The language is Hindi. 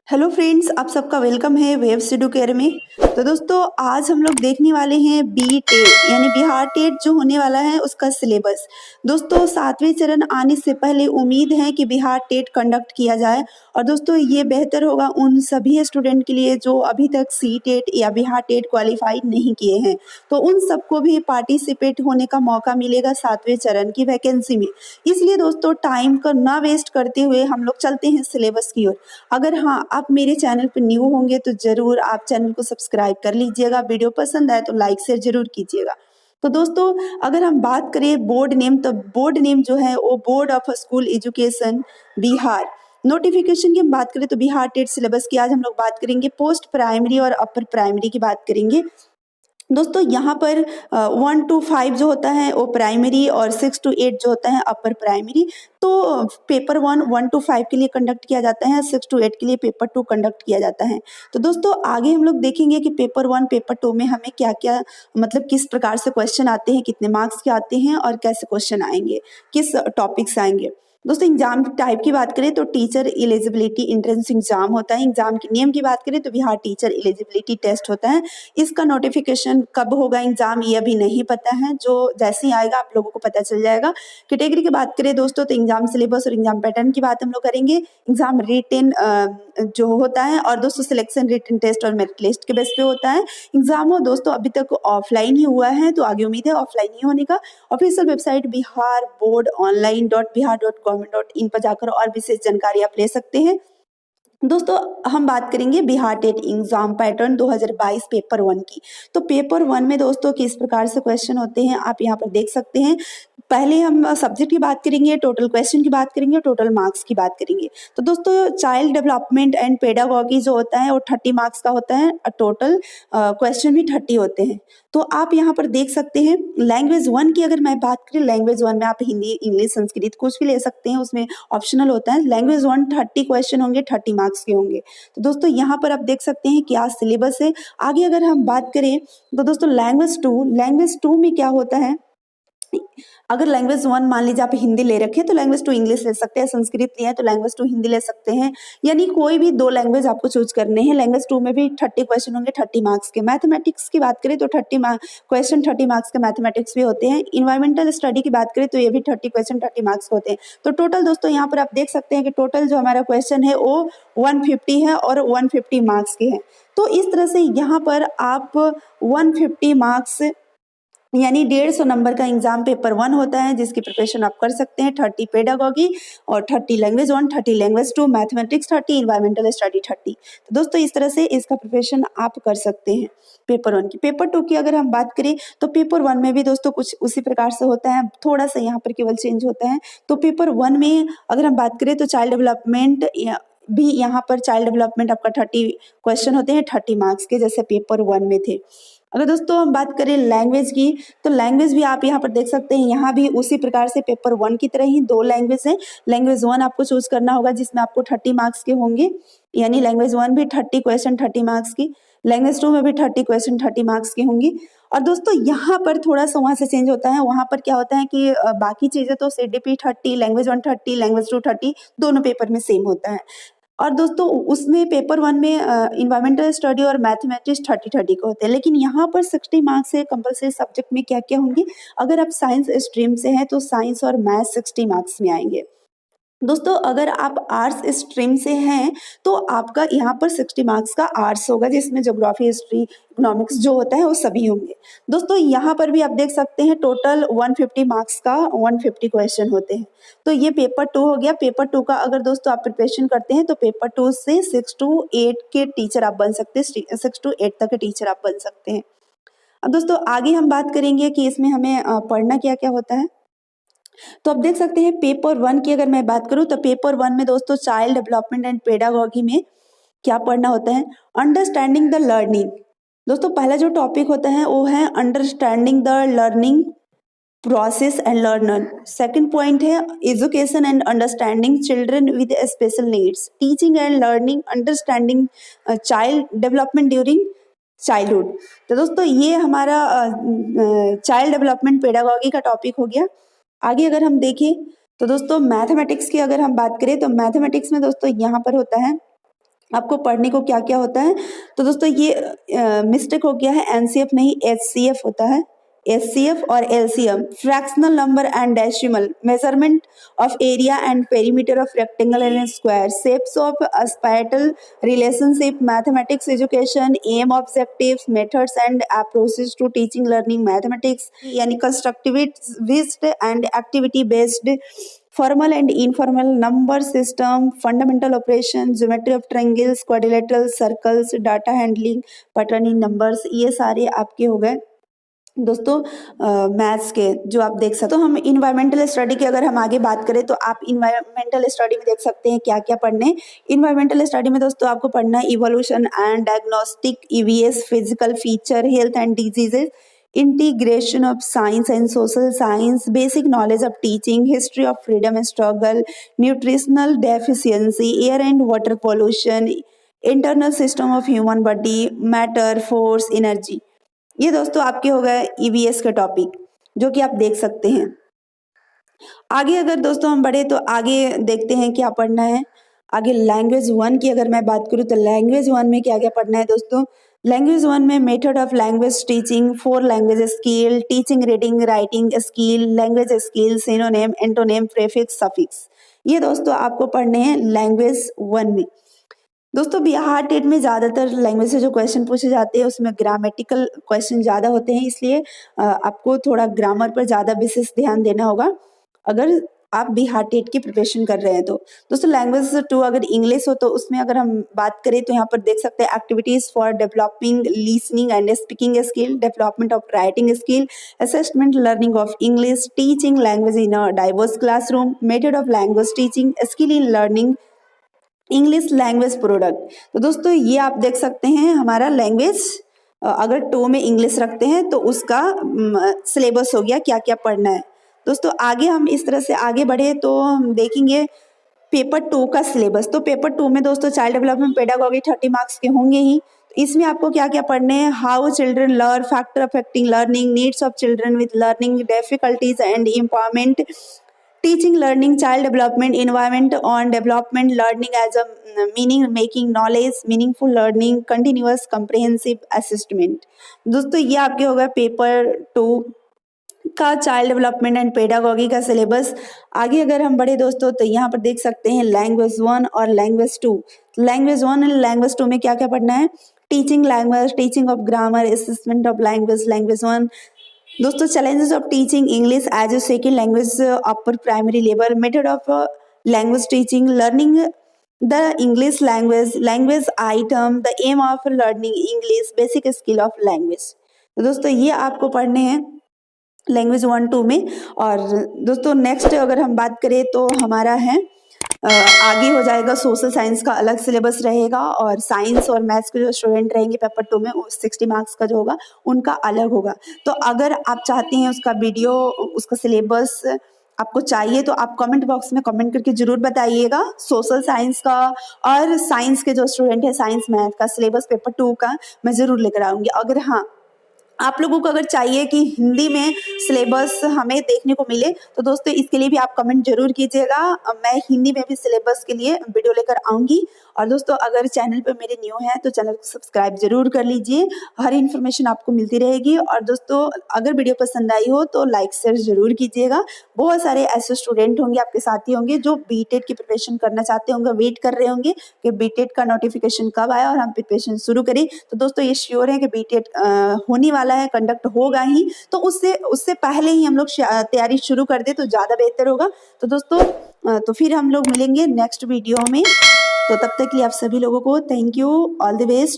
हेलो फ्रेंड्स, आप सबका वेलकम है वेब स्टडी केयर में। तो दोस्तों, आज हम लोग देखने वाले हैं बी टेट यानी बिहार टेट जो होने वाला है उसका सिलेबस। दोस्तों, 7वें चरण आने से पहले उम्मीद है कि बिहार टेट कंडक्ट किया जाए। और दोस्तों, ये बेहतर होगा उन सभी स्टूडेंट के लिए जो अभी तक सी टेट या बिहार टेट क्वालिफाई नहीं किए हैं। तो उन सबको भी पार्टिसिपेट होने का मौका मिलेगा 7वें चरण की वैकेंसी में। इसलिए दोस्तों, टाइम को ना वेस्ट करते हुए हम लोग चलते हैं सिलेबस की ओर। अगर हाँ, आप मेरे चैनल पर न्यू होंगे तो जरूर आप चैनल को सब्सक्राइब कर लीजिएगा। वीडियो पसंद आए तो लाइक शेयर जरूर कीजिएगा। तो दोस्तों, अगर हम बात करें बोर्ड नेम, तो बोर्ड नेम जो है वो board of school education Bihar. Notification की हम बात करें तो बिहार टेट सिलेबस की आज हम लोग बात करेंगे। पोस्ट प्राइमरी और अपर प्राइमरी की बात करेंगे। दोस्तों, यहाँ पर 1 to 5 जो होता है वो प्राइमरी और 6 to 8 जो होता है अपर प्राइमरी। तो पेपर 1 to 5 के लिए कंडक्ट किया जाता है, 6 to 8 के लिए पेपर 2 कंडक्ट किया जाता है। तो दोस्तों, आगे हम लोग देखेंगे कि पेपर 1 पेपर 2 में हमें क्या क्या मतलब किस प्रकार से क्वेश्चन आते हैं, कितने मार्क्स के आते हैं और कैसे क्वेश्चन आएंगे, किस टॉपिक्स आएंगे। दोस्तों, एग्जाम टाइप की बात करें तो टीचर एलिजिबिलिटी एंट्रेंस एग्जाम होता है। एग्जाम के नियम की बात करें तो बिहार टीचर एलिजिबिलिटी टेस्ट होता है। इसका नोटिफिकेशन कब होगा एग्जाम ये अभी नहीं पता है, जो जैसे ही आएगा आप लोगों को पता चल जाएगा। कैटेगरी की बात करें दोस्तों तो एग्जाम सिलेबस और एग्जाम पैटर्न की बात हम लोग करेंगे। एग्जाम रिटन जो होता है और दोस्तों सिलेक्शन रिटन टेस्ट और मेरिट लिस्ट के बेस पे होता है। एग्जाम हो दोस्तों अभी तक ऑफलाइन ही हुआ है, तो आगे उम्मीद है ऑफलाइन ही होने का। Official website Bihar board online .bihar.gov.in पर जाकर और विशेष जानकारी आप ले सकते हैं। दोस्तों, हम बात करेंगे Bihar TET exam pattern 2022 paper 1 की। तो पेपर 1 में दोस्तों किस प्रकार से क्वेश्चन होते हैं आप यहाँ पर देख सकते हैं। पहले हम सब्जेक्ट की बात करेंगे, टोटल क्वेश्चन की बात करेंगे, टोटल मार्क्स की बात करेंगे। तो दोस्तों, चाइल्ड डेवलपमेंट एंड पेडागॉगी जो होता है वो 30 मार्क्स का होता है और टोटल क्वेश्चन भी 30 होते हैं। तो आप यहाँ पर देख सकते हैं लैंग्वेज 1 की अगर मैं बात करें, लैंग्वेज 1 में आप हिंदी इंग्लिश संस्कृत कुछ भी ले सकते हैं, उसमें ऑप्शनल होता है। लैंग्वेज 1 30 क्वेश्चन होंगे, 30 मार्क्स के होंगे। तो दोस्तों, यहाँ पर आप देख सकते हैं क्या सिलेबस है। आगे अगर हम बात करें तो दोस्तों लैंग्वेज 2 में क्या होता है। अगर लैंग्वेज 1 मान लीजिए आप हिंदी ले रखे तो लैंग्वेज 2 इंग्लिश ले सकते हैं, संस्कृत लिया है तो लैंग्वेज 2 हिंदी ले सकते हैं, यानी कोई भी 2 लैंग्वेज आपको चूज करने हैं। लैंग्वेज 2 में भी 30 क्वेश्चन होंगे, 30 मार्क्स के। मैथमेटिक्स की बात करें तो 30 क्वेश्चन 30 मार्क्स के मैथमेटिक्स भी होते हैं। इन्वायरमेंटल स्टडी की बात करें तो ये भी 30 क्वेश्चन 30 मार्क्स होते हैं। तो टोटल दोस्तों यहाँ पर आप देख सकते हैं कि टोटल जो हमारा क्वेश्चन है वो 150 है और 150 मार्क्स के हैं। तो इस तरह से यहाँ पर आप 150 मार्क्स यानी 150 नंबर का एग्जाम पेपर 1 होता है, जिसकी प्रिपरेशन आप कर सकते हैं। 30 पेडागॉगी और 30 language 1, 30 language 2, mathematics 30, environmental study 30। तो दोस्तों, इस तरह से इसका प्रिपरेशन आप कर सकते हैं पेपर 1 की। पेपर 2 की अगर हम बात करें तो पेपर 1 में भी दोस्तों कुछ उसी प्रकार से होता है, थोड़ा सा यहाँ पर केवल चेंज होता है। तो पेपर 1 में अगर हम बात करें तो चाइल्ड डेवलपमेंट भी यहाँ पर चाइल्ड डेवलपमेंट आपका 30 क्वेश्चन होते हैं, 30 मार्क्स के, जैसे पेपर 1 में थे। अगर दोस्तों हम बात करें लैंग्वेज की तो लैंग्वेज भी आप यहाँ पर देख सकते हैं, यहाँ भी उसी प्रकार से पेपर 1 की तरह ही 2 लैंग्वेज हैं। लैंग्वेज 1 आपको चूज करना होगा जिसमें आपको 30 मार्क्स के होंगे, यानी लैंग्वेज 1 भी 30 क्वेश्चन 30 मार्क्स की। लैंग्वेज 2 में भी 30 क्वेश्चन 30 मार्क्स की होंगी। और दोस्तों, यहाँ पर थोड़ा सा वहाँ से चेंज होता है। वहाँ पर क्या होता है कि बाकी चीजें तो सीडीपी 30, लैंग्वेज 1 30, लैंग्वेज 2 30, दोनों पेपर में सेम होता है। और दोस्तों, उसमें पेपर 1 में इन्वायरमेंटल स्टडी और मैथमेटिक्स 30 का होते हैं, लेकिन यहाँ पर 60 मार्क्स से कंपलसरी सब्जेक्ट में क्या क्या होंगे। अगर आप साइंस स्ट्रीम से हैं तो साइंस और मैथ 60 मार्क्स में आएंगे। दोस्तों, अगर आप आर्ट्स स्ट्रीम से हैं तो आपका यहाँ पर 60 मार्क्स का आर्ट्स होगा, जिसमें ज्योग्राफी हिस्ट्री इकोनॉमिक्स जो होता है वो सभी होंगे। दोस्तों, यहाँ पर भी आप देख सकते हैं टोटल 150 मार्क्स का 150 क्वेश्चन होते हैं। तो ये पेपर 2 हो गया। पेपर 2 का अगर दोस्तों आप प्रिपरेशन करते हैं तो पेपर 2 से 6 to 8 के टीचर आप बन सकते हैं, 6 to 8 तक के टीचर आप बन सकते हैं। अब दोस्तों आगे हम बात करेंगे कि इसमें हमें पढ़ना क्या क्या होता है। तो आप देख सकते हैं पेपर 1 की अगर मैं बात करूं तो पेपर 1 में दोस्तों चाइल्ड डेवलपमेंट एंड पेडागॉगी में क्या पढ़ना होता है, अंडरस्टैंडिंग द लर्निंग। दोस्तों, पहला जो टॉपिक होता है वो है understanding the learning process and learner. Second point है education and understanding children with special needs, teaching and learning understanding child development during childhood. तो दोस्तों, ये हमारा चाइल्ड डेवलपमेंट पेडागॉगी का टॉपिक हो गया। आगे अगर हम देखें तो दोस्तों मैथमेटिक्स की अगर हम बात करें तो मैथमेटिक्स में दोस्तों यहाँ पर होता है आपको पढ़ने को क्या क्या होता है। तो दोस्तों ये मिस्टेक हो गया है, एनसीएफ नहीं एचसीएफ होता है। एचसीएफ और LCM fractional number and decimal measurement of area and perimeter of rectangle and square shapes of spatial relationship mathematics education aim objectives methods and approaches to teaching learning mathematics यानी constructivist and activity based formal and informal number system, fundamental operation, geometry of triangles, quadrilaterals, circles, data handling, pattern in numbers, ये सारे आपके हो गए दोस्तों मैथ्स के जो आप देख सकते हो। तो हम इन्वायरमेंटल स्टडी की अगर हम आगे बात करें तो आप इन्वायरमेंटल स्टडी में देख सकते हैं क्या क्या पढ़ने। इन्वायरमेंटल स्टडी में दोस्तों आपको पढ़ना है evolution and diagnostic, EVS, physical feature, health and diseases, integration of science and social science, basic knowledge of teaching, history of freedom struggle, nutritional deficiency, air and water pollution, internal system of human body, matter, force, energy। ये दोस्तों आपके हो गए ईवीएस के टॉपिक जो कि आप देख सकते हैं। आगे अगर दोस्तों हम बढ़े तो आगे देखते हैं क्या पढ़ना है। आगे लैंग्वेज 1 की अगर मैं बात करूँ तो लैंग्वेज 1 में क्या क्या पढ़ना है दोस्तों। लैंग्वेज 1 में method of language teaching, 4 language skill, teaching reading writing skill, language skill, synonym, antonym, prefix, suffix, ये दोस्तों आपको पढ़ने हैं लैंग्वेज 1 में। दोस्तों बिहार टेट में ज़्यादातर लैंग्वेज से जो क्वेश्चन पूछे जाते हैं उसमें ग्रामेटिकल क्वेश्चन ज़्यादा होते हैं, इसलिए आपको थोड़ा ग्रामर पर ज़्यादा विशेष ध्यान देना होगा अगर आप बिहार टेट की प्रिपरेशन कर रहे हैं तो। दोस्तों लैंग्वेज 2 अगर इंग्लिश हो तो उसमें अगर हम बात करें तो यहाँ पर देख सकते हैं activities for developing listening and speaking skill, development of writing skill, assessment learning of English, teaching language in a diverse classroom, method of language teaching, skill in learning English language product. तो दोस्तों ये आप देख सकते हैं हमारा लैंग्वेज अगर 2 में इंग्लिश रखते हैं तो उसका सिलेबस हो गया क्या क्या पढ़ना है। दोस्तों आगे हम इस तरह से आगे बढ़े तो हम देखेंगे पेपर 2 का सिलेबस। तो पेपर 2 में दोस्तों चाइल्ड डेवलपमेंट पेडागोगी 30 मार्क्स के होंगे ही। इसमें आपको क्या क्या पढ़ने हैं, how children learn, factor affecting learning, needs of children with learning difficulties and empowerment, teaching learning, child development, environment on development, learning as a meaning making knowledge, meaningful learning, continuous comprehensive assessment। दोस्तों ये आपके होगा पेपर 2 का चाइल्ड डेवलपमेंट एंड पेडागोगी का सिलेबस। आगे अगर हम बढ़े दोस्तों तो यहाँ पर देख सकते हैं लैंग्वेज 1 और लैंग्वेज 2। लैंग्वेज 1 और लैंग्वेज 2 में क्या क्या पढ़ना है, teaching language, teaching of grammar, assessment of language, language 1। दोस्तों challenges of teaching English as a second language upper primary level, method of language teaching, learning the English language, language item, the aim of learning English, basic skill of language. तो दोस्तों ये आपको पढ़ने हैं लैंग्वेज 1-2 में। और दोस्तों नेक्स्ट अगर हम बात करें तो हमारा है आगे हो जाएगा सोशल साइंस का अलग सिलेबस रहेगा और साइंस और मैथ्स के जो स्टूडेंट रहेंगे पेपर 2 में 60 मार्क्स का जो होगा उनका अलग होगा। तो अगर आप चाहते हैं उसका वीडियो, उसका सिलेबस आपको चाहिए तो आप कमेंट बॉक्स में कमेंट करके जरूर बताइएगा। सोशल साइंस का और साइंस के जो स्टूडेंट है साइंस मैथ का सिलेबस पेपर 2 का मैं जरूर लेकर आऊँगी। अगर हाँ आप लोगों को अगर चाहिए कि हिंदी में सिलेबस हमें देखने को मिले तो दोस्तों इसके लिए भी आप कमेंट जरूर कीजिएगा, मैं हिंदी में भी सिलेबस के लिए वीडियो लेकर आऊँगी। और दोस्तों अगर चैनल पर मेरे न्यू हैं तो चैनल को सब्सक्राइब जरूर कर लीजिए, हर इन्फॉर्मेशन आपको मिलती रहेगी। और दोस्तों अगर वीडियो पसंद आई हो तो लाइक शेयर जरूर कीजिएगा। बहुत सारे ऐसे स्टूडेंट होंगे, आपके साथी होंगे जो बीटेट की प्रिपरेशन करना चाहते होंगे, वेट कर रहे होंगे कि बीटेट का नोटिफिकेशन कब आया और हम प्रिपरेशन शुरू करें। तो दोस्तों ये श्योर है कि बीटेट होने वाला है, कंडक्ट होगा ही, तो उससे पहले ही हम लोग तैयारी शुरू कर दे तो ज़्यादा बेहतर होगा। तो दोस्तों तो फिर हम लोग मिलेंगे नेक्स्ट वीडियो में। तो तब तक के लिए आप सभी लोगों को thank you, all the best.